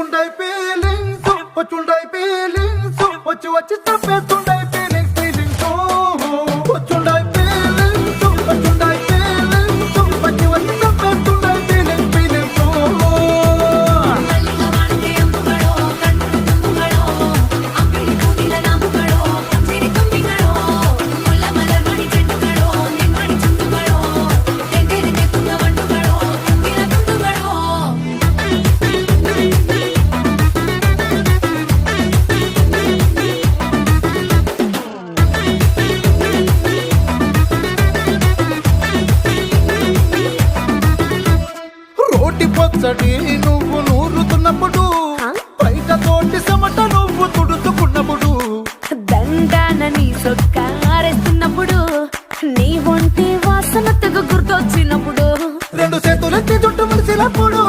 వచ్చుండై feelings వచ్చుండై feelings వచ్చి వచ్చి తప్పేస్తుండై feelings feelings వచ్చుండై feelings వచ్చుండై feelings వచ్చి వచ్చి తప్పేస్తుండై ఫీలింగ్స్ ఫీలింగ్స్ రోటి పచ్చడి నువ్వు నూరుతున్నప్పుడు బయట తోటి సమట నువ్వు తుడుచుకున్నప్పుడు దండాన నీ సొక్కారేస్తున్నప్పుడు నీ ఒంటి వాసన తెగ గుర్తొచ్చినప్పుడు రెండు చేతులెత్తి జుట్టు ముడిసినప్పుడు